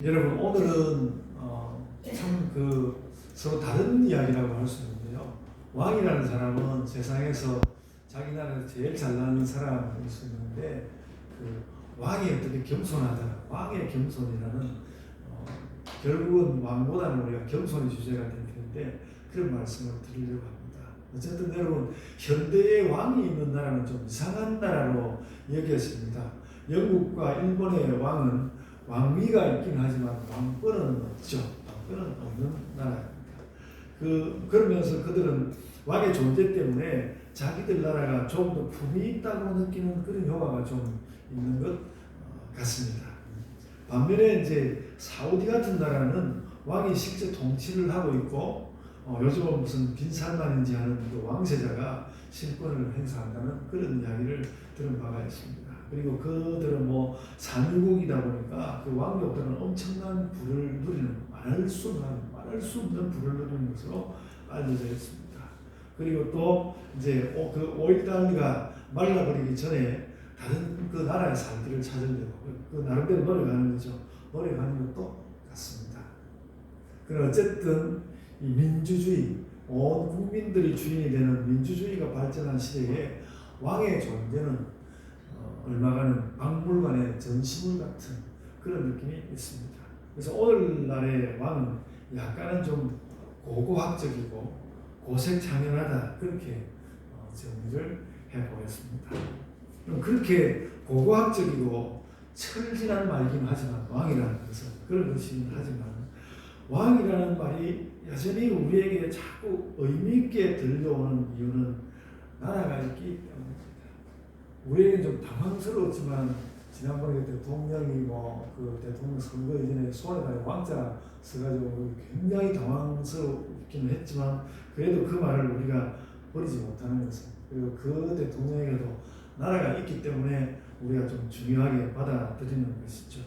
여러분 오늘은 참 서로 다른 이야기라고 할 수 있는데요. 왕이라는 사람은 세상에서 자기 나라에서 제일 잘나는 사람일 수 있는데 그 왕이 어떻게 겸손하다, 왕의 겸손이라는 결국은 왕보다는 우리가 겸손의 주제가 될 텐데 그런 말씀을 드리려고 합니다. 어쨌든 여러분 현대의 왕이 있는 나라는 좀 이상한 나라로 여겼습니다. 영국과 일본의 왕은 왕위가 있긴 하지만 왕권은 없죠. 왕권은 없는 나라입니다. 그러면서 그들은 왕의 존재 때문에 자기들 나라가 좀 더 품이 있다고 느끼는 그런 효과가 좀 있는 것 같습니다. 반면에 이제 사우디 같은 나라는 왕이 실제 통치를 하고 있고 요즘은 무슨 빈살만인지 하는 그 왕세자가 실권을 행사한다는 그런 이야기를 들은 바가 있습니다. 그리고 그들은 뭐 산유국이다 보니까 그 왕족들은 엄청난 부를 누리는 말할 수 없는 부를 누리는 것으로 알려져 있습니다. 그리고 또 이제 그 오일단가 말라버리기 전에 다른 그 나라의 살기를 찾으려고 그 나름대로 노력하는 거죠. 노력하는 것도 같습니다. 그럼 어쨌든 이 민주주의, 온 국민들이 주인이 되는 민주주의가 발전한 시대에 왕의 존재는 얼마간은 박물관의 전시물 같은 그런 느낌이 있습니다. 그래서 오늘날의 왕은 약간은 좀 고고학적이고 고색창연하다 그렇게 정리를 해보겠습니다. 그럼 그렇게 고고학적이고 철진한 말이긴 하지만 왕이라는 것은 그런 것이긴 하지만 왕이라는 말이 여전히 우리에게 자꾸 의미 있게 들려오는 이유는 나라가 있기 때문입니다. 우리에게 좀 당황스러웠지만 지난번에 대통령이 그 대통령 선거 이전에 손에다가 왕자 써가지고 굉장히 당황스럽기는 했지만 그래도 그 말을 우리가 버리지 못하는 것은 그리고 그 대통령에게도 나라가 있기 때문에 우리가 좀 중요하게 받아들이는 것이죠.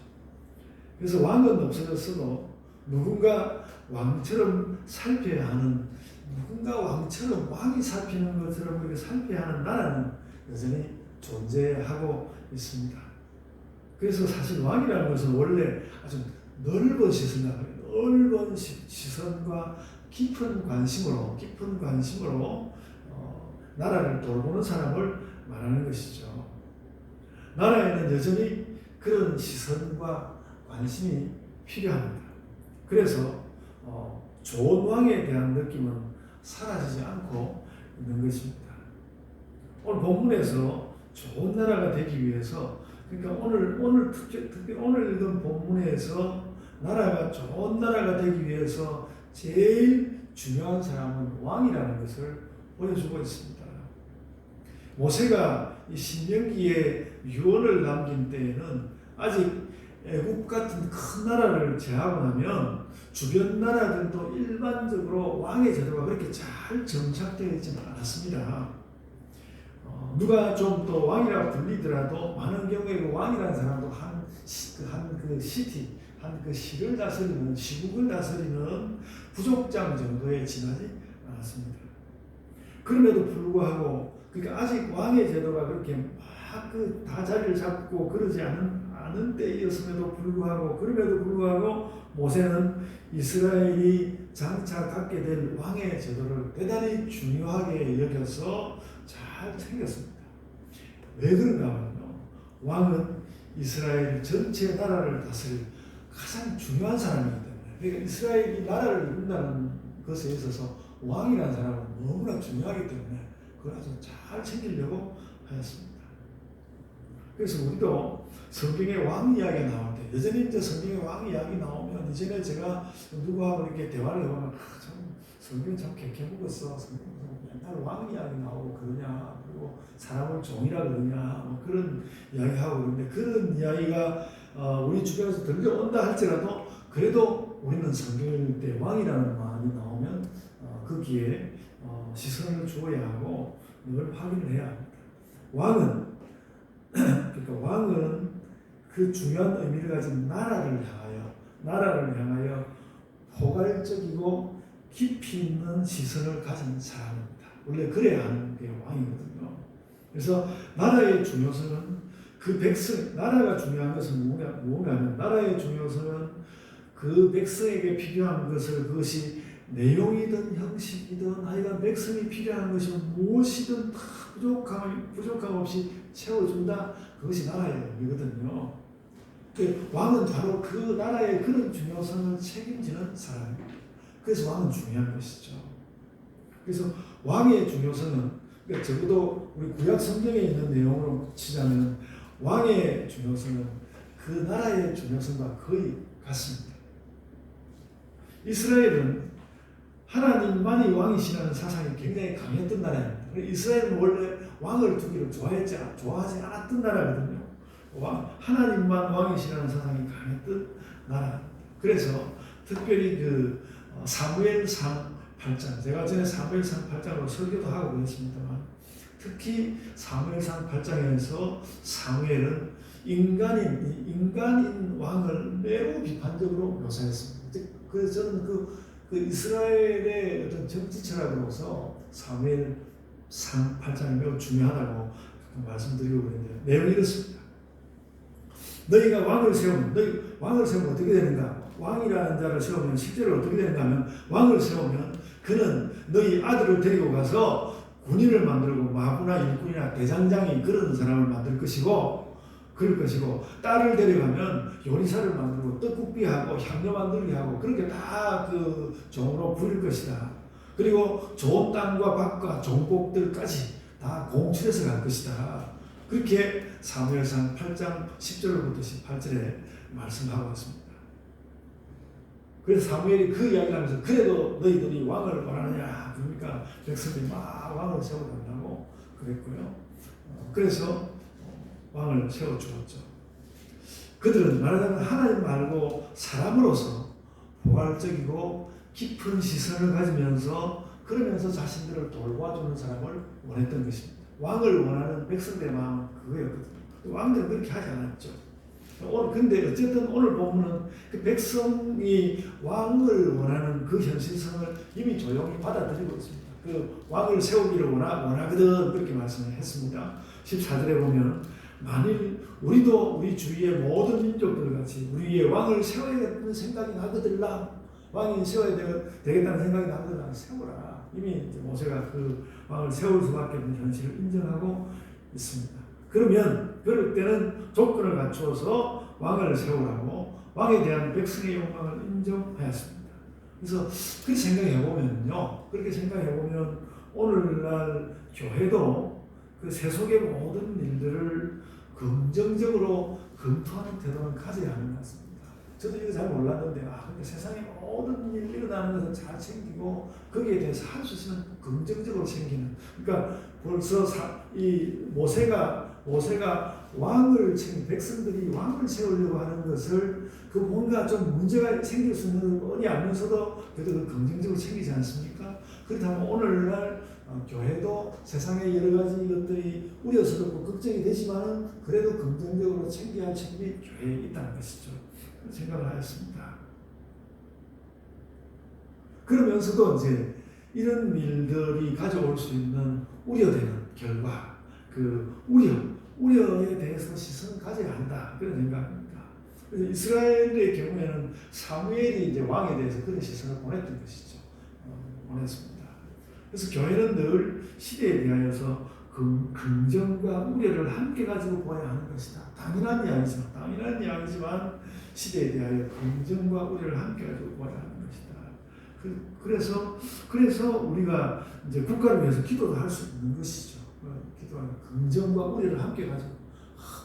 그래서 왕은 없어졌어도 누군가 왕처럼 살펴야 하는 누군가 왕처럼 왕이 살피는 것처럼 그렇게 살펴야 하는 나라는 여전히 존재하고 있습니다. 그래서 사실 왕이라는 것은 원래 아주 넓은 시선과 깊은 관심으로 나라를 돌보는 사람을 말하는 것이죠. 나라에는 여전히 그런 시선과 관심이 필요합니다. 그래서 좋은 왕에 대한 느낌은 사라지지 않고 있는 것입니다. 오늘 본문에서 좋은 나라가 되기 위해서 그러니까 오늘 특히 오늘 읽은 본문에서 나라가 좋은 나라가 되기 위해서 제일 중요한 사람은 왕이라는 것을 보여주고 있습니다. 모세가 이 신명기에 유언을 남긴 때에는 아직 애국 같은 큰 나라를 제하고 나면 주변 나라들도 일반적으로 왕의 제도가 그렇게 잘 정착되어 있지는 않았습니다. 누가 좀 또 왕이라 불리더라도 많은 경우에 그 왕이라는 사람도 한 시를 다스리는 시국을 다스리는 부족장 정도에 지나지 않았습니다. 그럼에도 불구하고 그러니까 아직 왕의 제도가 그렇게 막 다 자리를 잡고 그러지 않은 때였음에도 불구하고 모세는 이스라엘이 장차 갖게 될 왕의 제도를 대단히 중요하게 여겨서 잘 챙겼습니다. 왜 그런가 하면요. 왕은 이스라엘 전체 나라를 다스릴 가장 중요한 사람이기 때문에 그러니까 이스라엘이 나라를 이룬다는 것에 있어서 왕이라는 사람은 너무나 중요하기 때문에 그걸 아주 잘 챙기려고 하였습니다. 그래서 우리도 성경에 왕 이야기가 나올 때 여전히 이제 성경에 왕 이야기 나오면 이전에 제가 누구하고 이렇게 대화를 해보면 참 성경 참 개개묵었어. 맨날 왕 이야기 나오고 그러냐 그리고 사람을 종이라 그러냐 뭐 그런 이야기하고 그러는데 그런 이야기가 우리 주변에서 들려온다 할지라도 그래도 우리는 성경일 때 왕이라는 말이 나오면 거기에 시선을 주어야 하고 늘 확인을 해야 합니다. 왕은 그 중요한 의미를 가진 나라를 향하여 포괄적이고 깊이 있는 시선을 가진 사람입니다. 원래 그래야 하는 게 왕이거든요. 그래서 나라의 중요성은 그 백성, 나라가 중요한 것은 뭐냐면, 나라의 중요성은 그 백성에게 필요한 것을, 그것이 내용이든 형식이든 하여간 백성이 필요한 것이 무엇이든 다 부족함 없이 채워준다. 그것이 나라의 의미거든요. 왕은 바로 그 나라의 그런 중요성을 책임지는 사람입니다. 그래서 왕은 중요한 것이죠. 그래서 왕의 중요성은, 그러니까 적어도 우리 구약 성경에 있는 내용으로 치자면 왕의 중요성은 그 나라의 중요성과 거의 같습니다. 이스라엘은 하나님만이 왕이시라는 사상이 굉장히 강했던 나라입니다. 이스라엘은 원래 왕을 두기를 좋아하지 않았던 나라거든요. 하나님만 왕이시라는 사상이 강했던 나라. 그래서 특별히 그 사무엘상 8장, 제가 전에 사무엘상 8장으로 설교도 하고 그랬습니다만, 특히 사무엘상 8장에서 사무엘은 인간인 왕을 매우 비판적으로 묘사했습니다. 그래서 저는 그 이스라엘의 어떤 정치 철학으로서 사무엘상 8장이 매우 중요하다고 말씀드리고 그랬는데, 내용이 이렇습니다. 너희가 왕을 세우면 어떻게 되는가? 왕이라는 자를 세우면 실제로 어떻게 되는가 하면, 왕을 세우면 그는 너희 아들을 데리고 가서 군인을 만들고 마부나 일꾼이나 대장장이 그런 사람을 만들 것이고, 그럴 것이고, 딸을 데려가면 요리사를 만들고 떡국비하고 향료 만들기 하고 그렇게 다 그 종으로 부릴 것이다. 그리고 좋은 땅과 밭과 종복들까지 다 공출해서 갈 것이다. 그렇게 사무엘상 8장 10절부터 18절에 말씀하고 있습니다. 그래서 사무엘이 그 이야기를 하면서, 그래도 너희들이 왕을 원하느냐, 그러니까 백성들이 막 왕을 세워달라고 그랬고요. 그래서 왕을 세워주었죠. 그들은 말하자면 하나님 말고 사람으로서 포괄적이고 깊은 시선을 가지면서, 그러면서 자신들을 돌봐주는 사람을 원했던 것입니다. 왕을 원하는 백성들의 마음은 그거였거든요. 왕들은 그렇게 하지 않았죠. 근데 어쨌든 오늘 보면은 그 백성이 왕을 원하는 그 현실성을 이미 조용히 받아들이고 있습니다. 그 왕을 세우기를 원하거든, 그렇게 말씀을 했습니다. 14절에 보면, 만일 우리도 우리 주위의 모든 민족들 같이 우리의 왕을 세워야겠다는 생각이 나거들라, 왕이 세워야 되겠다는 생각이 나거들라, 세워라. 이미 이제 모세가 그 왕을 세울 수밖에 없는 현실을 인정하고 있습니다. 그럴 때는 조건을 갖추어서 왕을 세우라고 왕에 대한 백성의 욕망을 인정하였습니다. 그래서 그렇게 생각해 보면 오늘날 교회도 그 세속의 모든 일들을 긍정적으로 검토하는 태도는 가져야 하는 것 같습니다. 저도 이거 잘 몰랐는데, 근데 세상에 모든 일 일어나는 것을 잘 챙기고 거기에 대해서 할 수 있으면 긍정적으로 챙기는. 그러니까 벌써 이 모세가 백성들이 왕을 세우려고 하는 것을 그 뭔가 좀 문제가 생길 수 있는 뻔히 알면서도 그래도 그 긍정적으로 챙기지 않습니까? 그렇다면 오늘날 교회도 세상의 여러 가지 것들이 우려스럽고 걱정이 되지만은 그래도 긍정적으로 챙겨야 할 책임이 교회에 있다는 것이죠. 그런 생각을 하였습니다. 그러면서도 이제 이런 일들이 가져올 수 있는 우려되는 결과, 그 우려에 대해서 시선을 가져야 한다, 그런 생각입니다. 그래서 이스라엘의 경우에는 사무엘이 이제 왕에 대해서 그런 시선을 보냈던 것이죠. 보냈습니다. 그래서 교회는 늘 시대에 대하여서 긍정과 우려를 함께 가지고 보아야 하는 것이다. 당연한 이야기지만 시대에 대하여 긍정과 우려를 함께 가지고 보아야 하는 것이다. 그래서 우리가 이제 국가를 위해서 기도도 할 수 있는 것이죠. 기도하는 긍정과 우려를 함께 가지고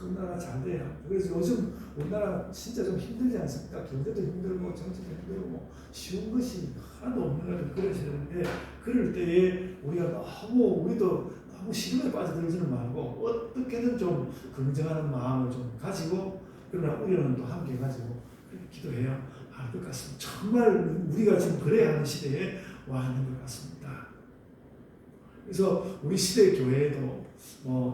우리나라 잘 돼야. 그래서 요즘 우리나라 진짜 좀 힘들지 않습니까? 경제도 힘들고 정치도 힘들고 쉬운 것이 하나도 없는 것 같은 그런 시대인데, 그럴 때에 우리도 너무 시름에 빠져들지는 말고 어떻게든 좀 긍정하는 마음을 좀 가지고, 그러나 우려는 또 함께 가지고 그렇게 기도해야 할 것 같습니다. 정말 우리가 지금 그래야 하는 시대에 와 있는 것 같습니다. 그래서 우리 시대 교회에도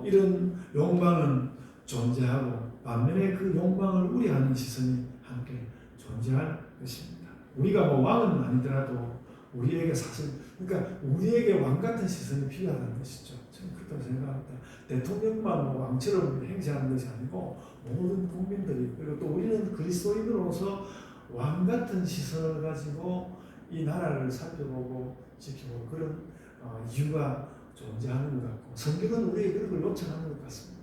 이런 욕망은 존재하고, 반면에 그 욕망을 우려하는 시선이 함께 존재할 것입니다. 우리가 왕은 아니더라도 우리에게 우리에게 왕 같은 시선이 필요하다는 것이죠. 저는 그렇다고 생각합니다. 대통령만 뭐 왕처럼 행세하는 것이 아니고 모든 국민들이, 그리고 또 우리는 그리스도인으로서 왕 같은 시선을 가지고 이 나라를 살펴보고 지켜보고 그런 이유가 존재하는 것 같고, 성경은 우리에게 그런 걸 요청하는 것 같습니다.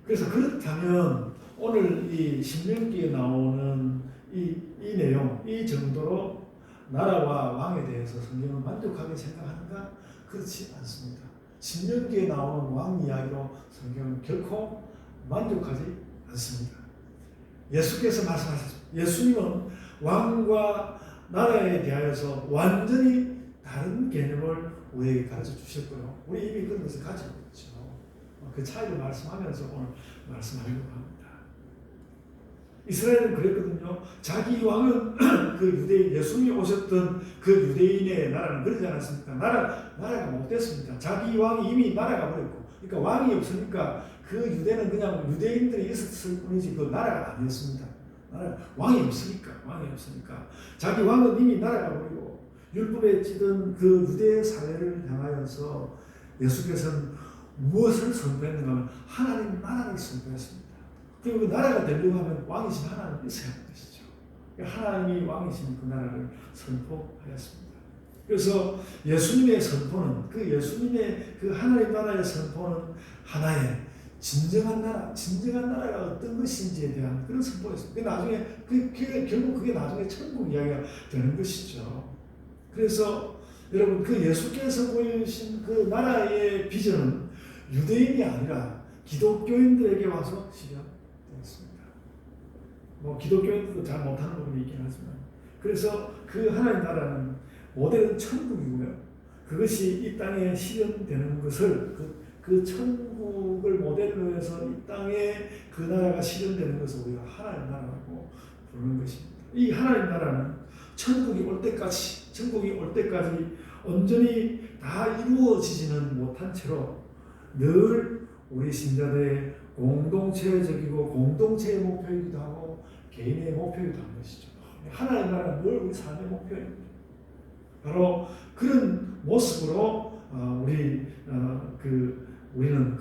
그래서 그렇다면 오늘 이 신명기에 나오는 이 내용, 이 정도로 나라와 왕에 대해서 성경은 만족하게 생각하는가? 그렇지 않습니다. 신명기에 나오는 왕 이야기로 성경은 결코 만족하지 않습니다. 예수께서 말씀하셨습니다. 예수님은 왕과 나라에 대하여서 완전히 다른 개념을 우리에게 가르쳐 주셨고요. 우리 이미 그런 것을 가지고 있죠. 그 차이를 말씀하면서 오늘 말씀하려고 합니다. 이스라엘은 그랬거든요. 자기 왕은 그 유대인, 예수님이 오셨던 그 유대인의 나라는 그러지 않았습니까? 나라가 못됐습니다. 자기 왕이 이미 나라가 버렸고, 그러니까 왕이 없으니까 그 유대는 그냥 유대인들이 있었을 뿐이지 그 나라가 아니었습니다. 왕이 없으니까 자기 왕은 이미 나라가 버리고 율법에 찌든 그 유대 사회를 향하여서 예수께서는 무엇을 선포했는가 하면 하나님 나라를 선포했습니다. 그리고 그 나라가 되려고 하면 왕이신 하나님이 있어야 하는 것이죠. 하나님이 왕이신 그 나라를 선포하였습니다. 그래서 예수님의 선포는, 그 예수님의 그 하나님 나라의 선포는 하나의 진정한 나라가 어떤 것인지에 대한 그런 선포였습니다. 나중에 결국 그게 나중에 천국 이야기가 되는 것이죠. 그래서 여러분, 그 예수께서 보여주신 그 나라의 비전은 유대인이 아니라 기독교인들에게 와서 실현되었습니다. 뭐 기독교인들도 잘 못하는 부분이 있긴 하지만, 그래서 그 하나님 나라는 모델은 천국이고요. 그것이 이 땅에 실현되는 것을 그 천국을 모델로 해서 이 땅에 그 나라가 실현되는 것을 우리가 하나님 나라라고 부르는 것입니다. 이 하나님 나라는 천국이 올 때까지 온전히 다 이루어지지는 못한 채로 늘 우리 신자들의 공동체적이고 공동체의 목표이기도 하고 개인의 목표이기도 한 것이죠. 하나님 나라는 늘 우리 삶의 목표입니다. 바로 그런 모습으로 우리는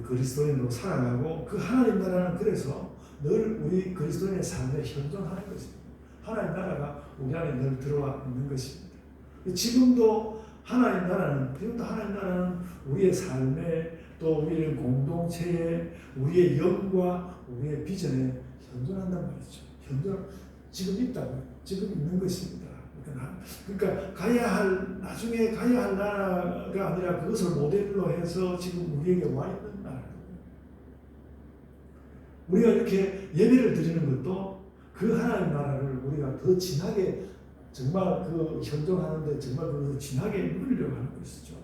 그리스도인으로 살아가고, 그 하나님 나라는 그래서 늘 우리 그리스도인의 삶에 현존하는 것입니다. 하나님 나라가 우리 안에 늘 들어와 있는 것입니다. 지금도 하나님 나라는 우리의 삶에, 또 우리의 공동체에, 우리의 영과 우리의 비전에 현존한단 말이죠. 지금 있다고요. 지금 있는 것입니다. 그러니까 나중에 가야 할 나라가 아니라 그것을 모델로 해서 지금 우리에게 와 있는 나라입니다. 우리가 이렇게 예배를 드리는 것도 그 하나님 나라를 우리가 더 진하게, 정말 그 현존하는데 정말 그 진하게 누리려고 하는 것이죠.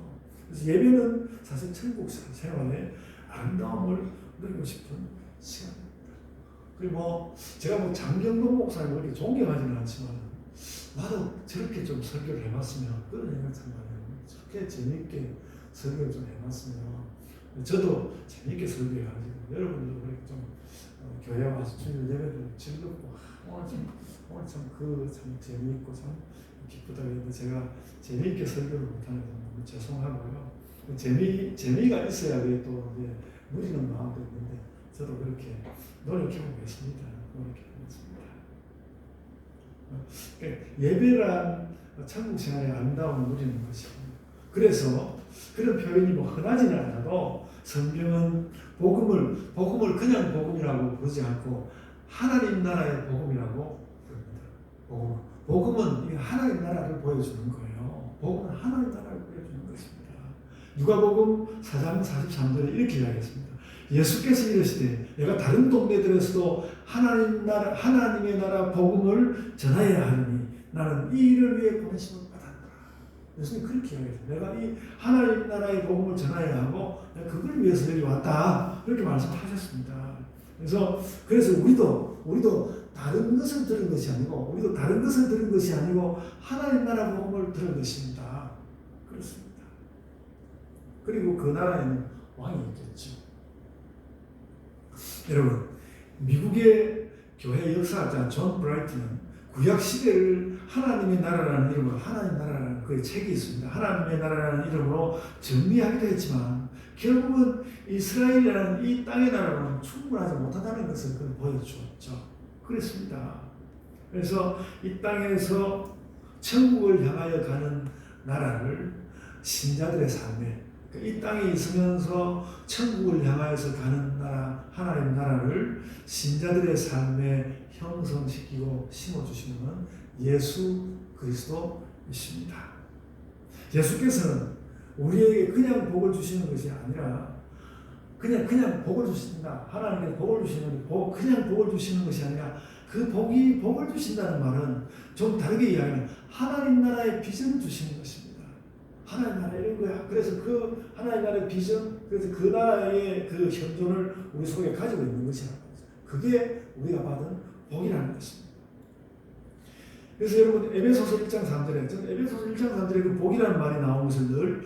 그래서 예배는 사실 천국 생활의 아름다움을 누리고 싶은 시간입니다. 그리고 제가 장경동 목사님을 이렇게 존경하지는 않지만, 나도 저렇게 좀 설교를 해봤으면, 그런 생각 참 많이 합니다. 저렇게 재미있게 설교를 좀 해봤으면, 저도 재미있게 설교해가지고 여러분들도 그렇게 좀 교회 와서 주일 예배를 즐겁고, 오늘 참 재미있고 참 기쁘다 했는데, 제가 재미있게 설교를 못하는 건 너무 죄송하고요. 재미가 있어야 또 누리는 마음도 있는데, 저도 그렇게 노력해보고 있습니다. 예배란 천국 생활의 아름다움을 누리는 것입니다. 그래서 그런 표현이 흔하지는 않아도 성경은 복음을 그냥 복음이라고 부르지 않고 하나님 나라의 복음이라고 부릅니다. 복음은 하나님 나라를 보여주는 거예요. 복음은 하나님 나라를 보여주는 것입니다. 누가복음 4장 43절에 이렇게 이야기했습니다. 예수께서 이르시되 내가 다른 동네들에서도 하나님의 나라 복음을 전하여야 하느니 나는 이 일을 위해 보내심을 받았노라. 예수님 그렇게 이야기했어요. 내가 이 하나님 나라의 복음을 전하여야 하고 내가 그걸 위해서 여기 왔다. 그렇게 말씀하셨습니다. 그래서 우리도 다른 것을 들은 것이 아니고 하나님 나라 복음을 들은 것입니다. 그렇습니다. 그리고 그 나라에는 왕이 있겠죠. 여러분, 미국의 교회 역사학자 존 브라이트는 구약 시대를 하나님의 나라라는 이름으로 하나님의 나라라는 그 책이 있습니다. 하나님의 나라라는 이름으로 정리하기도 했지만 결국은 이스라엘이라는 이 땅의 나라로는 충분하지 못하다는 것을 보여주었죠. 그랬습니다. 그래서 이 땅에서 천국을 향하여 가는 나라를 신자들의 삶에, 이 땅에 있으면서 천국을 향하여서 가는 나라, 하나님의 나라를 신자들의 삶에 형성시키고 심어주시는 예수 그리스도이십니다. 예수께서는 우리에게 그냥 복을 주시는 것이 아니라 그냥 복을 주신다. 하나님께 복을 주시는 그냥 복을 주시는 것이 아니라 그 복을 주신다는 말은 좀 다르게 이야기하면 하나님 나라의 비전을 주시는 것입니다. 하나님 나라 이런 거야. 그래서 그 하나님 나라의 비전, 그래서 그 나라의 그 현존을 우리 속에 가지고 있는 것이라는 거죠. 그게 우리가 받은 복이라는 것입니다. 그래서 여러분 에베소서 1장 3절에 저는 에베소서 1장 3절에 그 복이라는 말이 나오는 것을 늘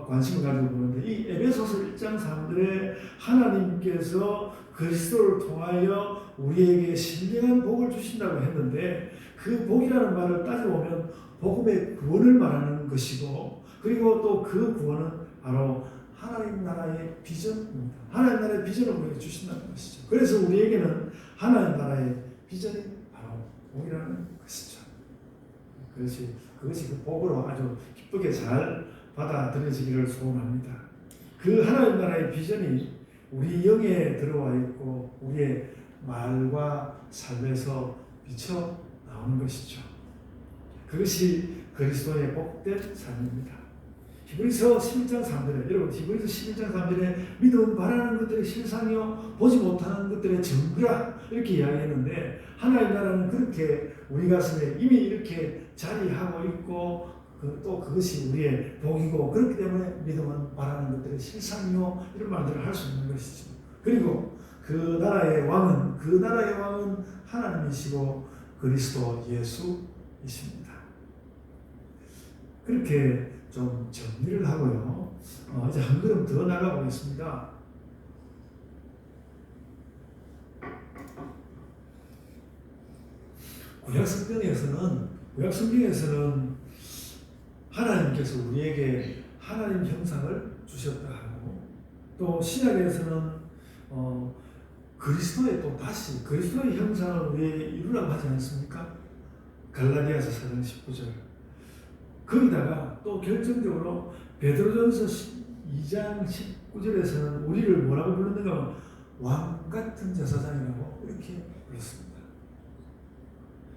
관심을 가지고 보는데 이 에베소서 1장 3절에 하나님께서 그리스도를 통하여 우리에게 신령한 복을 주신다고 했는데 그 복이라는 말을 따져보면 복음의 구원을 말하는 것이고 그리고 또 그 구원은 바로 하나님 나라의 비전입니다. 하나님 나라의 비전을 우리에게 주신다는 것이죠. 그래서 우리에게는 하나님 나라의 비전이 바로 복이라는 것이죠. 그것이 그 복으로 아주 기쁘게 잘 받아들여지기를 소원합니다. 그 하나님 나라의 비전이 우리 영에 들어와 있고 우리의 말과 삶에서 비쳐 나오는 것이죠. 그것이 그리스도의 복된 삶입니다. 히브리서 11장 3절에 여러분 히브리서 11장 3절에 믿음은 바라는 것들의 실상이요 보지 못하는 것들의 증거라 이렇게 이야기했는데 하나님 나라는 그렇게 우리 가슴에 이미 이렇게 자리하고 있고 또 그것이 우리의 복이고 그렇기 때문에 믿음은 바라는 것들의 실상이요 이런 말들을 할 수 있는 것이죠. 그리고 그 나라의 왕은 하나님이시고 그리스도 예수이십니다. 그렇게 좀 정리를 하고요. 이제 한 걸음 더 나가 보겠습니다. 구약 성경에서는 하나님께서 우리에게 하나님 형상을 주셨다 하고 또 신약에서는 그리스도의 또 다시 그리스도의 형상을 우리에게 이루라고 하지 않습니까? 갈라디아서 4장 19절. 거기다가 또 결정적으로 베드로전서 2장 19절에서는 우리를 뭐라고 부르는가 하면 왕 같은 제사장이라고 이렇게 불렀습니다.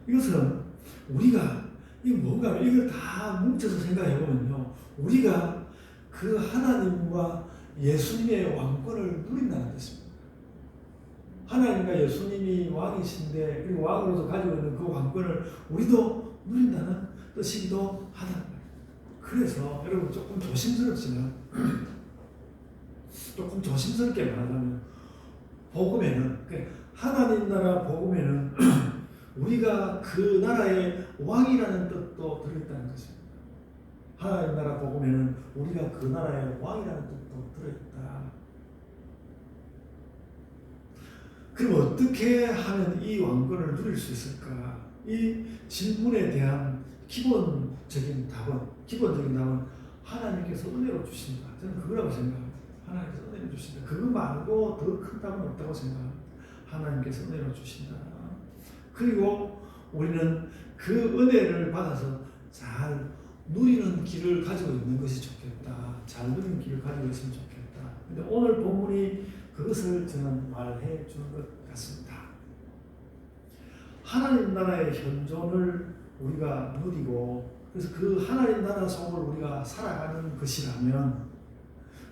이것은 우리가 뭔가 이걸 다 뭉쳐서 생각해 보면요, 우리가 그 하나님과 예수님의 왕권을 누린다는 뜻입니다. 하나님과 예수님이 왕이신데 그리고 왕으로서 가지고 있는 그 왕권을 우리도 누린다는 뜻이기도 하다는 거예요. 그래서 여러분 조금 조심스럽게 말하자면 복음에는 하나님 나라 복음에는 우리가 그 나라의 왕이라는 뜻도 들어있다는 것입니다. 하나님 나라 복음에는 우리가 그 나라의 왕이라는 뜻도 들어있다. 그럼 어떻게 하면 이 왕권을 누릴 수 있을까? 이 질문에 대한 기본적인 답은 하나님께서 은혜로 주신다. 저는 그거라고 생각합니다. 하나님께서 은혜로 주신다. 그거 말고 더 큰 답은 없다고 생각합니다. 하나님께서 은혜로 주신다. 그리고 우리는 그 은혜를 받아서 잘 누리는 길을 가지고 있는 것이 좋겠다. 잘 누리는 길을 가지고 있으면 좋겠다. 근데 오늘 본문이 그것을 저는 말해 주는 것 같습니다. 하나님 나라의 현존을 우리가 누리고 그래서 그 하나님 나라 속을 우리가 살아가는 것이라면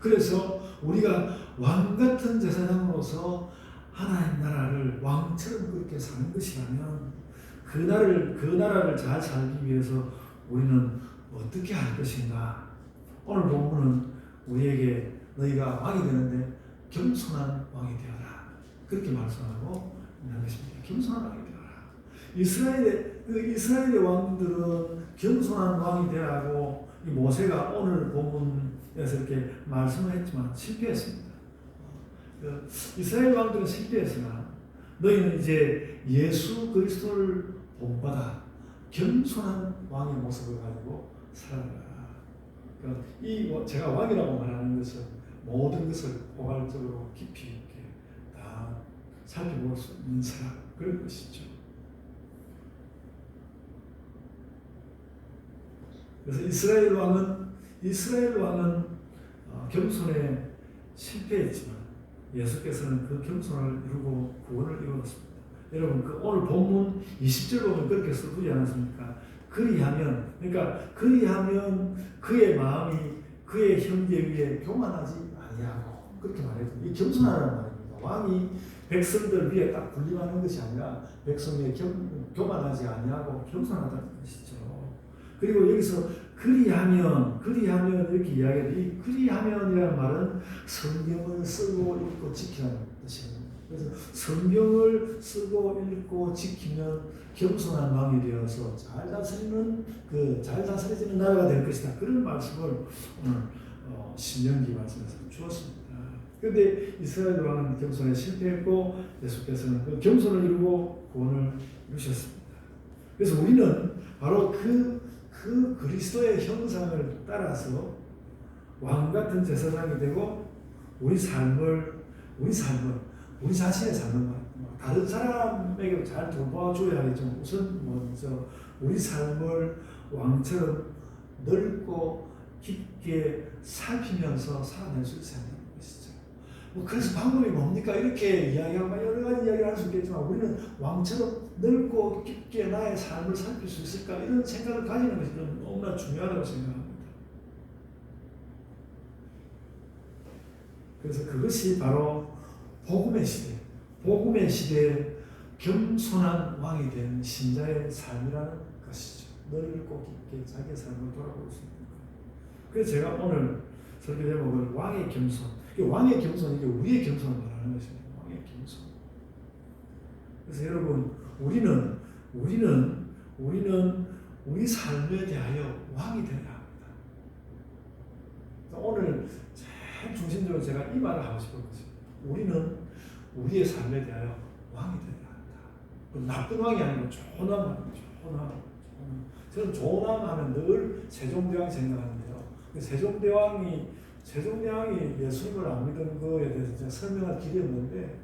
그래서 우리가 왕 같은 제사장으로서 하나님 나라를 왕처럼 그렇게 사는 것이라면 그 나라를 잘 살기 위해서 우리는 어떻게 할 것인가? 오늘 본문은 우리에게 너희가 왕이 되는데 겸손한 왕이 되어라. 그렇게 말씀하고 있는 것입니다. 겸손한 왕이 되어라. 이스라엘의 왕들은 겸손한 왕이 되라고 이 모세가 오늘 본문에서 이렇게 말씀을 했지만 실패했습니다. 이스라엘 왕들은 실패했으나 너희는 이제 예수 그리스도를 본받아 겸손한 왕의 모습을 가지고 살아라. 그러니까 제가 왕이라고 말하는 것은 모든 것을 포괄적으로 깊이 있게 다 살펴볼 수 있는 사람, 그런 것이죠. 그래서 이스라엘 왕은 겸손에 실패했지만 예수께서는 그 겸손을 이루고 구원을 이루었습니다. 여러분, 오늘 본문 20절 보면 그렇게 쓰지 않았습니까? 그리하면 그의 마음이 그의 형제 위에 교만하지 아니하고, 그렇게 말했습니다. 이 겸손하라는 말입니다. 왕이 백성들 위에 딱 군림하는 것이 아니라 백성 위에 교만하지 아니하고 겸손하다는 것이죠. 그리고 여기서 그리하면 이렇게 이야기해요. 이 그리하면이라는 말은 성경을 쓰고 읽고 지키라는 뜻입니다. 그래서 성경을 쓰고 읽고 지키면 겸손한 왕이 되어서 잘 다스려지는 나라가 될 것이다. 그런 말씀을 오늘 신명기 말씀에서 주었습니다. 그런데 이스라엘 왕은 겸손에 실패했고 예수께서는 그 겸손을 이루고 구원을 이루셨습니다. 그래서 우리는 바로 그 그리스도의 형상을 따라서 왕 같은 제사장이 되고 우리 자신의 삶을 다른 사람에게 잘 돌봐줘야 하겠죠. 우선 먼저 우리 삶을 왕처럼 넓고 깊게 살피면서 살아낼 수 있어야 하는 것이죠. 그래서 방법이 뭡니까? 이렇게 이야기하고 여러 가지 이야기를 할 수 있겠지만 우리는 왕처럼 넓고 깊게 나의 삶을 살필 수 있을까? 이런 생각을 가지는 것이 너무나 중요하다고 생각합니다. 그래서 그것이 바로 복음의 시대에 겸손한 왕이 된 신자의 삶이라는 것이죠. 넓고 깊게 자기의 삶을 돌아볼 수 있는 것. 그래서 제가 오늘 설교 제목을 왕의 겸손. 왕의 겸손, 이게 우리의 겸손을 말하는 것입니다. 왕의 겸손. 그래서 여러분, 우리는 우리 삶에 대하여 왕이 되어야 합니다. 오늘 제일 중심적으로 제가 이 말을 하고 싶은 것입니다. 우리는 우리의 삶에 대하여 왕이 되어야 한다. 나쁜 왕이 아니고 좋은 왕입니다. 저는 좋은 왕 하면 늘 세종대왕 생각하는데요. 세종대왕이 예수님을 안 믿은 거에 대해서 제가 설명할 길이 없는데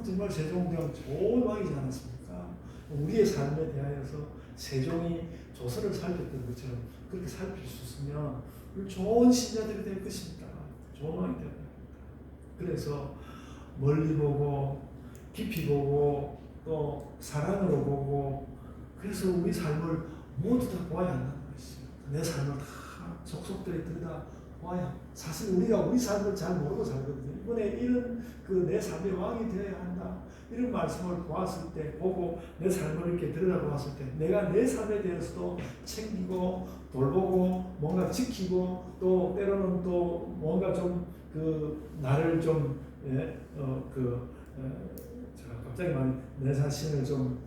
정말 세종대왕 좋은 왕이지 않았습니까? 우리의 삶에 대하여서 세종이 조선을 살폈던 것처럼 그렇게 살필 수 있으면 좋은 신자들이 될 것입니다. 좋은 왕이 되어야 합니다. 그래서 멀리 보고 깊이 보고 또 사랑으로 보고, 그래서 우리 삶을 모두 다 보아야 한다는 것이죠. 내 삶을 다 속속들이 들여다 보아야. 사실 우리가 우리 삶을 잘 모르고 살거든요. 이번에 이런 내 삶의 왕이 되어야 한다, 이런 말씀을 보았을 때, 보고 내 삶을 이렇게 들여다보았을 때, 내가 내 삶에 대해서도 챙기고 돌보고 뭔가 지키고, 또 때로는 또 뭔가 좀 나를 좀 제가 갑자기 내 자신을 좀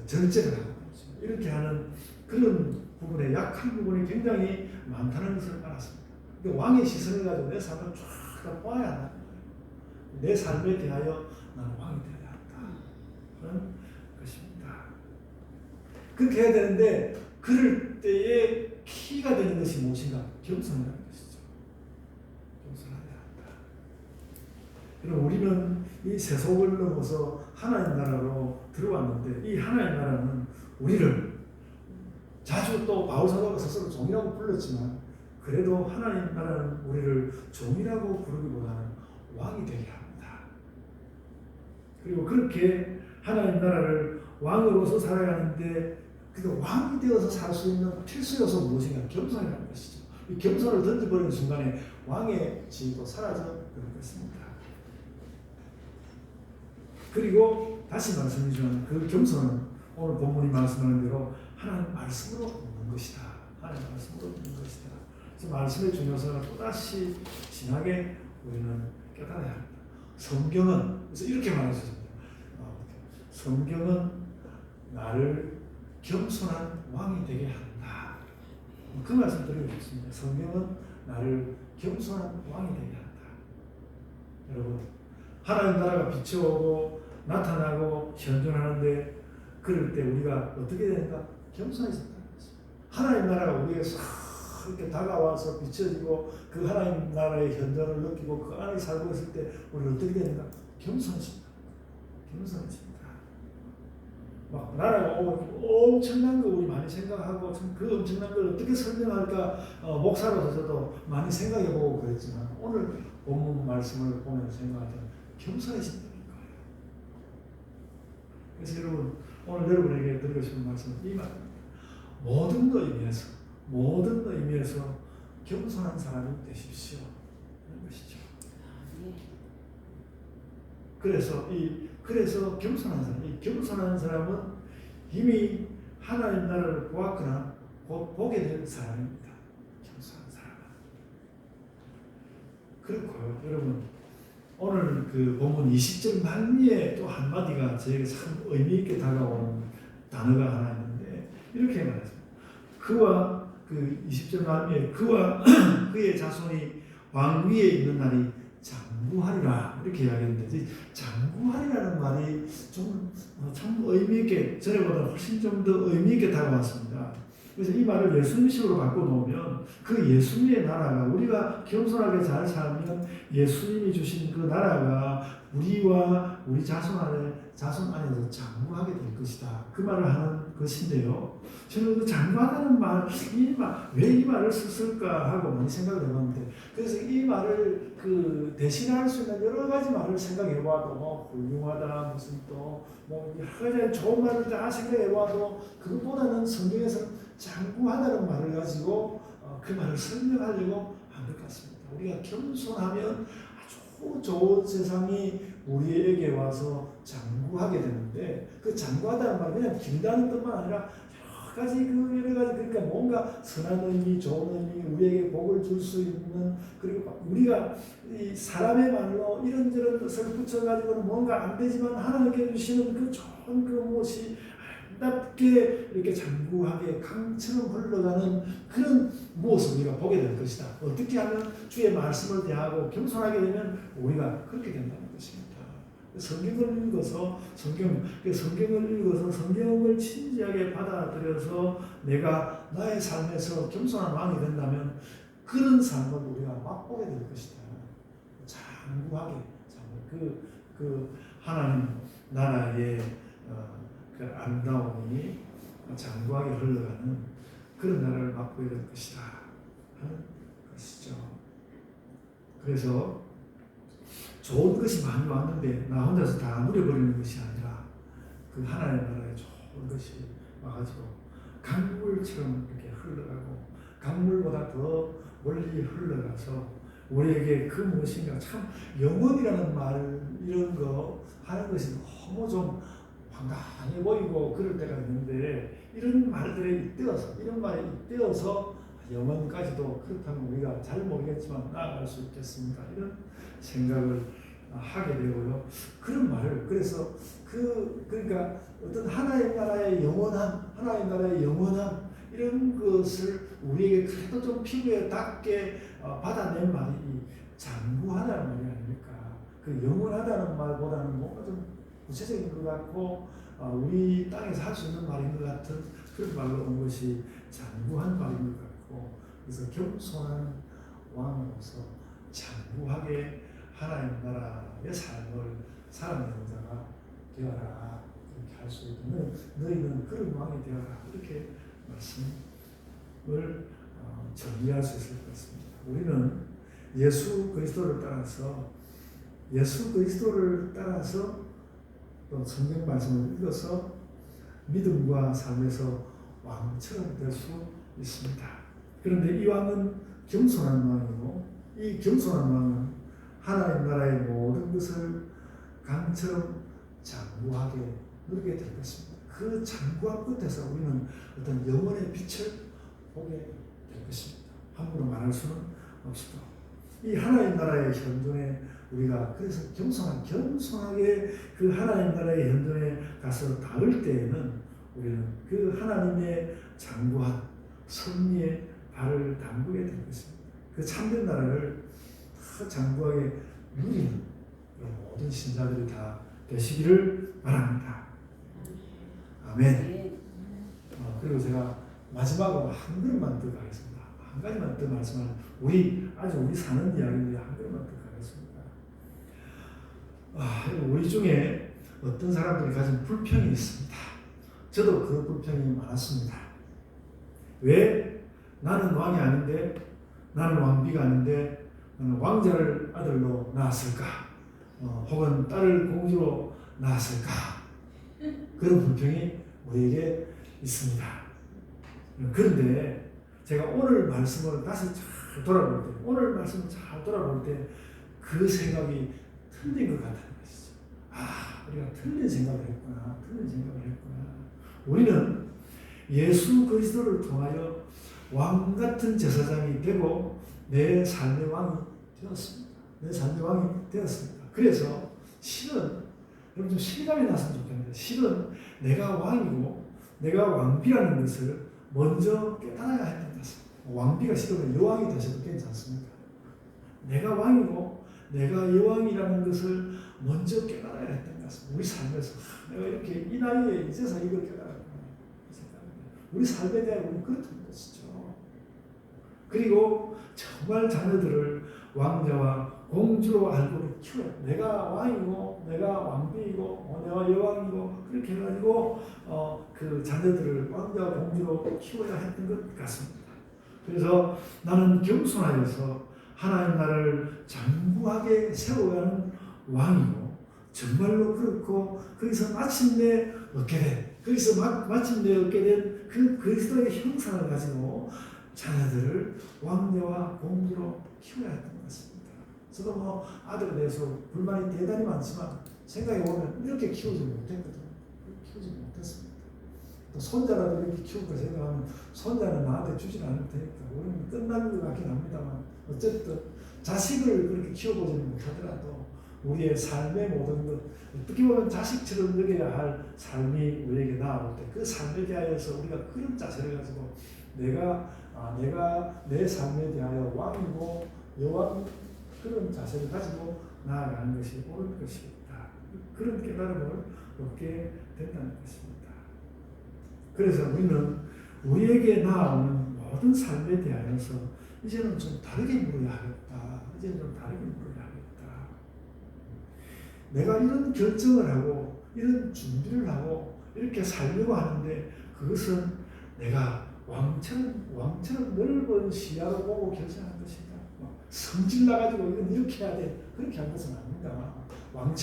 절제를 하고 이렇게 하는 그런 부분에 약한 부분이 굉장히 많다는 것을 알았습니다. 근데 왕의 시선을 가지고 내 삶을 쫙 봐야 한다는 거예요. 내 삶에 대하여 나는 왕이 되어야 한다. 그런 것입니다. 그렇게 해야 되는데, 그럴 때의 키가 되는 것이 무엇인가? 겸손이라는 것이죠. 겸손하여야 한다. 그럼 우리는 이 세속을 넘어서 하나님 나라로 들어왔는데, 이 하나님 나라는 우리를 자주 또 바울사도가 스스로 종이라고 불렀지만, 그래도 하나님 나라는 우리를 종이라고 부르기보다는 왕이 되게 합니다. 그리고 그렇게 하나님 나라를 왕으로서 살아가는데, 그 왕이 되어서 살 수 있는 필수 요소는 무엇인가? 겸손이라는 것이죠. 이 겸손을 던져버리는 순간에 왕의 지위도 사라져 버릴 것입니다. 그리고 다시 말씀드리지만, 그 겸손은 오늘 본문이 말씀하는 대로 하나님 말씀으로 얻는 것이다. 하나님 말씀으로 얻는 것이다. 그래서 말씀의 중요성을 또다시 진하게 우리는 깨달아야 합니다. 성경은, 그래서 이렇게 말하셨습니다. 성경은 나를 겸손한 왕이 되게 한다. 그 말씀 드리고 싶습니다. 성경은 나를 겸손한 왕이 되게 한다. 여러분, 하나님 나라가 빛이 오고 나타나고 현존하는데 그럴 때 우리가 어떻게 되는가? 겸손해진다는 거죠. 하나님 나라가 우리에게 싹 이렇게 다가와서 비춰지고 그 하나님 나라의 현존을 느끼고 그 안에 살고 있을 때 우리는 어떻게 되는가? 겸손해진다. 겸손해진다. 막 나라가 오면 엄청난 거 우리 많이 생각하고 그 엄청난 걸 어떻게 설명할까 목사로서 저도 많이 생각해보고 그랬지만 오늘 본문 말씀을 보면서 생각할 때는 겸손해진다는 거예요. 그래서 여러분 오늘 여러분에게 드리고 싶은 말씀은 이 말입니다. 모든 의미에서 겸손한 사람이 되십시오 하는 것이죠. 그래서 겸손한 사람은 이미 하나님 나라를 보았거나 곧 보게 될 사람입니다. 겸손한 사람은. 그렇고요. 여러분 오늘 그 본문 20절 말미에 또 한마디가 저에게 참 의미 있게 다가오는 단어가 하나 있는데 이렇게 말했습니다. 그와 그 20절 말미에 그와 그의 자손이 왕위에 있는 날이 장구하리라 이렇게 이야기했는데 장구하리라는 말이 좀 참 의미 있게 전에보다 훨씬 좀 더 의미 있게 다가왔습니다. 그래서 이 말을 예수님식으로 바꿔놓으면 그 예수님의 나라가 우리가 겸손하게 잘 살면 예수님이 주신 그 나라가 우리와 우리 자손 안에서 장구하게 될 것이다. 그 말을 하는 것인데요. 저는 그 장구하다는 왜 이 말을 썼을까 하고 많이 생각을 해봤는데 그래서 이 말을 그 대신할 수 있는 여러 가지 말을 생각해봐도 훌륭하다 무슨 여러 가지 좋은 말을 다 생각해봐도 그것보다는 성경에서는 장구하다는 말을 가지고 그 말을 설명하려고 한 것 같습니다. 우리가 겸손하면 아주 좋은 세상이 우리에게 와서 장구하게 되는데 그 장구하다는 말은 그냥 길다는 뜻만 아니라 여러 가지 그러니까 뭔가 선한 의미, 좋은 의미, 우리에게 복을 줄 수 있는 그리고 우리가 이 사람의 말로 이런저런 뜻을 붙여가지고는 뭔가 안 되지만 하나님께 주시는 그 좋은 그 무엇이 아름답게 이렇게 장구하게 강처럼 흘러가는 그런 모습을 우리가 보게 될 것이다. 어떻게 하면 주의 말씀을 대하고 겸손하게 되면 우리가 그렇게 된다는 것입니다. 성경을 읽어서 성경을 진지하게 받아들여서 내가 나의 삶에서 겸손한 왕이 된다면 그런 삶을 우리가 맛보게 될 것이다. 장구하게 그 하나님 나라의 그 아름다움이 장구하게 흘러가는 그런 나라를 맛보게 될 것이다 하는 것이죠. 그래서 좋은 것이 많이 왔는데 나 혼자서 다 누려버리는 것이 아니라 그 하나님 나라에 좋은 것이 와가지고 강물처럼 이렇게 흘러가고 강물보다 더 멀리 흘러가서 우리에게 그 무엇인가 참 영원이라는 말 이런 거 하는 것이 너무 좀 황당해 보이고 그럴 때가 있는데 이런 말에 잇대어서 영원까지도 그렇다면 우리가 잘 모르겠지만 나아갈 수 있겠습니다. 이런 생각을 하게 되고요. 그런 말을 그래서 그러니까 어떤 하나님 나라의 영원한 이런 것을 우리에게 그래도 좀 피부에 닿게 받아낸 말이 장구하다는 말이 아닙니까? 그 영원하다는 말보다는 뭔가 좀 구체적인 것 같고 우리 땅에서 할 수 있는 말인 것 같은 그런 말로 온 것이 장구한 말인 것 같고 그래서 겸손한 왕으로서 장구하게 하나님 나라의 삶을 살아내는 자가 되어라 이렇게 할 수 있는 너희는 그런 왕이 되어라 이렇게 말씀을 정리할 수 있을 것 같습니다. 우리는 예수 그리스도를 따라서 또 성경 말씀을 읽어서 믿음과 삶에서 왕처럼 될 수 있습니다. 그런데 이 왕은 겸손한 왕이고 이 겸손한 왕은 하나님 나라의 모든 것을 강처럼 장구하게 누리게 될 것입니다. 그 장구한 끝에서 우리는 어떤 영혼의 빛을 보게 될 것입니다. 함부로 말할 수는 없습니다. 이 하나님 나라의 현존에 우리가 그래서 겸손하게 그 하나님 나라의 현존에 가서 닿을 때에는 우리는 그 하나님의 장구한 섭리에 발을 담그게 될 것입니다. 그 참된 나라를 다 장구하게 누리는 모든 신자들이 다 되시기를 바랍니다. 아멘. 그리고 제가 마지막으로 한 그릇만 더 가겠습니다. 한 가지만 더 말씀하는 우리 사는 이야기인데 한 그릇만 더 가겠습니다. 우리 중에 어떤 사람들이 가진 불평이 있습니다. 저도 그 불평이 많았습니다. 왜 나는 왕이 아닌데, 나는 왕비가 아닌데 나는 왕자를 아들로 낳았을까? 혹은 딸을 공주로 낳았을까? 그런 불평이 우리에게 있습니다. 그런데 제가 오늘 말씀을 다시 잘 돌아볼 때, 그 생각이 틀린 것 같다는 것이죠. 우리가 틀린 생각을 했구나. 우리는 예수 그리스도를 통하여 왕 같은 제사장이 되고 내 삶의 왕이 되었습니다. 그래서 실은 여러분 좀 실감이 났으면 좋겠는데, 실은 내가 왕이고 내가 왕비라는 것을 먼저 깨달아야 했던 것입니다. 왕비가 싫으면 여왕이 되셔도 괜찮습니다. 내가 왕이고 내가 여왕이라는 것을 먼저 깨달아야 했던 것입니다. 우리 삶에서 내가 이렇게 이 나이에 이제서 이걸 깨달았구나. 우리 삶에 대한 우리 그렇던 것이죠. 그리고 정말 자녀들을 왕자와 공주로 알고 키워요. 내가 왕이고 내가 왕비이고 내가 여왕이고 그렇게 해가지고 그 자녀들을 왕자와 공주로 키워야 했던 것 같습니다. 그래서 나는 겸손하여서 하나님 나라를 장구하게 세워가는 왕이고, 정말로 그렇고 거기서 마침내 얻게 된 그 그리스도의 형상을 가지고 자녀들을 왕녀와 공주로 키워야 했던 것 같습니다. 저도 아들에 대해서 불만이 대단히 많지만 생각해보면 이렇게 키우지 못했거든요. 또 손자라도 이렇게 키울까 생각하면 손자는 나한테 주진 않을 테니까 우리는 끝나는 것 같긴 합니다만, 어쨌든 자식을 그렇게 키워보지는 못하더라도 우리의 삶의 모든 것, 어떻게 보면 자식처럼 여겨야 할 삶이 우리에게 나아올 때 그 삶에 대하여서 우리가 그런 자세를 가지고 내가 내 삶에 대하여 왕이고 여왕, 그런 자세를 가지고 나아가는 것이 옳은 것이다. 그런 깨달음을 얻게 된다는 것입니다. 그래서 우리는 우리에게 나아오는 모든 삶에 대하여서 이제는 좀 다르게 물어야겠다. 내가 이런 결정을 하고 이런 준비를 하고 이렇게 살려고 하는데, 그것은 내가 왕처럼 넓은 시야로 보고 결정한 것인가? 성질 나가지고 이건 이렇게 해야 돼, 그렇게 한 것은 아닙니다. 왕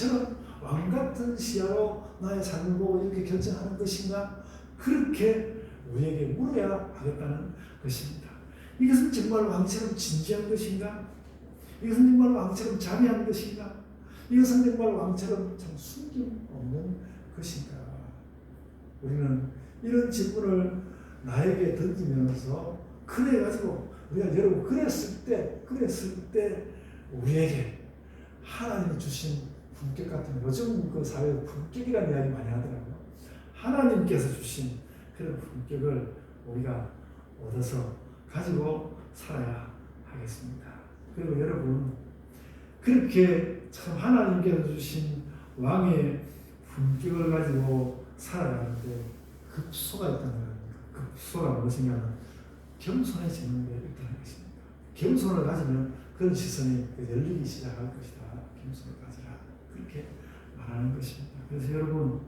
같은 시야로 나의 삶을 보고 이렇게 결정하는 것인가? 그렇게 우리에게 물어야 하겠다는 것입니다. 이것은 정말 왕처럼 진지한 것인가? 이것은 정말 왕처럼 자비한 것인가? 이것은 정말 왕처럼 참 숨김 없는 것인가? 우리는 이런 질문을 나에게 던지면서, 그래가지고 우리가 여러분 그랬을 때 우리에게 하나님이 주신 품격 같은, 요즘 그 사회에 품격이라는 이야기 많이 하더라고요. 하나님께서 주신 그런 품격을 우리가 얻어서 가지고 살아야 하겠습니다. 그리고 여러분, 그렇게 참 하나님께서 주신 왕의 품격을 가지고 살아가는데 급소가 있다는 겁니다. 급소가 무엇이냐면 겸손해지는 데 있다는 것입니다. 겸손을 가지면 그런 시선이 열리기 시작할 것이다. 겸손을 가지라. 그렇게 말하는 것입니다. 그래서 여러분,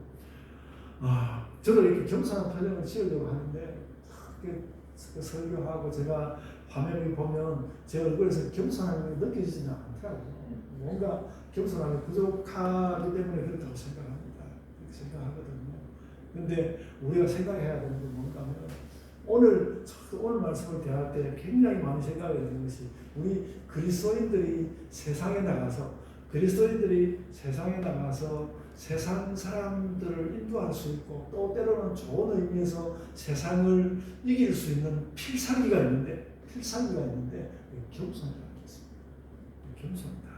저도 이렇게 겸손한 표정을 지으려고 하는데 설교하고 제가 화면을 보면 제 얼굴에서 겸손함이 느껴지지는 않더라고요. 뭔가 겸손함이 부족하기 때문에 그렇다고 생각합니다. 그렇게 생각하거든요. 그런데 우리가 생각해야 되는 건 뭔가 하면, 오늘 말씀을 대할 때 굉장히 많이 생각해야 되는 것이, 우리 그리스도인들이 세상에 나가서 세상 사람들을 인도할 수 있고, 또 때로는 좋은 의미에서 세상을 이길 수 있는 필살기가 있는데 겸손이라는 것입니다. 겸손이다.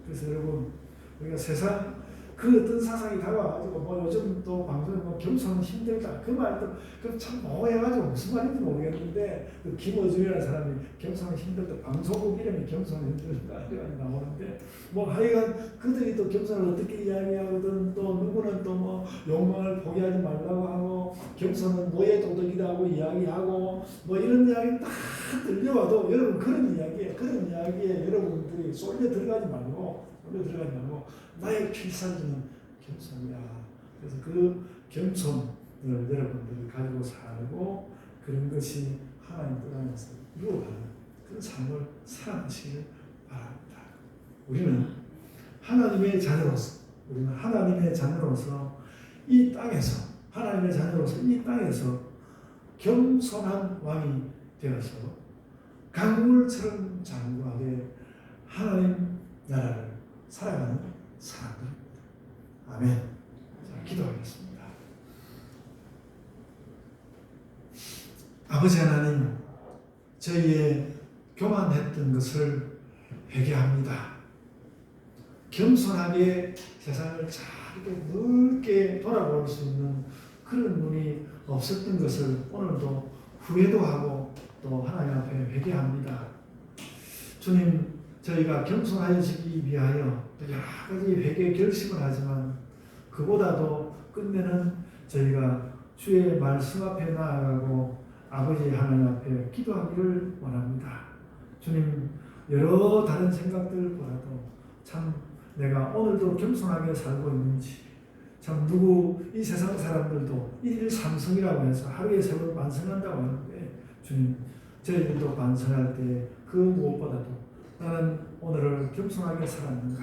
그래서 여러분, 우리가 세상 그 어떤 사상이 다가와가지고 뭐 요즘 또 방송에 뭐 겸손은 힘들다 그 말도 그참 오해가지고 무슨 말인지 모르겠는데 그 김어준이라는 사람이 겸손은 힘들다 방송국 이름이 겸손은 힘들다 이렇게 나오는데 뭐 하여간 그들이 또 겸손을 어떻게 이야기하거든 또 누구는 또 뭐 욕망을 포기하지 말라고 하고 겸손은 노예 도덕이다 하고 이야기하고 뭐 이런 이야기 딱 들려와도 여러분 그런 이야기에 여러분들이 쏠려 들어가지 말고 나의 필살기는 겸손이야. 그래서 그 겸손을 여러분들이 가지고 살고 그런 것이 하나님 뜻 안에서 이루어가는 그런 삶을 살아가시길 바랍니다. 우리는 하나님의 자녀로서 이 땅에서 겸손한 왕이 되어서 강물처럼 장구하게 하나님 나라를 살아가는 사람들입니다. 아멘. 자, 기도하겠습니다. 아버지 하나님, 저희의 교만했던 것을 회개합니다. 겸손하게 세상을 잘 넓게 돌아볼 수 있는 그런 눈이 없었던 것을 오늘도 후회도 하고 또 하나님 앞에 회개합니다. 주님, 저희가 겸손하여지기 위하여 여러 가지 회개 결심을 하지만 그보다도 끝내는 저희가 주의 말씀 앞에 나아가고 아버지 하나님 앞에 기도하기를 원합니다. 주님, 여러 다른 생각들보다도 참 내가 오늘도 겸손하게 살고 있는지 참 이 세상 사람들도 일일 삼성이라고 해서 하루에 세 번 반성한다고 하는데 주님, 저희들도 반성할 때 그 무엇보다도 나는 오늘을 겸손하게 살았는가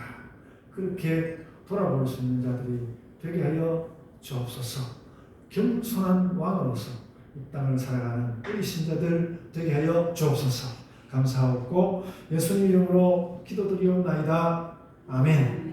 그렇게 돌아볼 수 있는 자들이 되게 하여 주옵소서. 겸손한 왕으로서 이 땅을 살아가는 우리 신자들 되게 하여 주옵소서. 감사하고 예수님 이름으로 기도드리옵나이다. 아멘.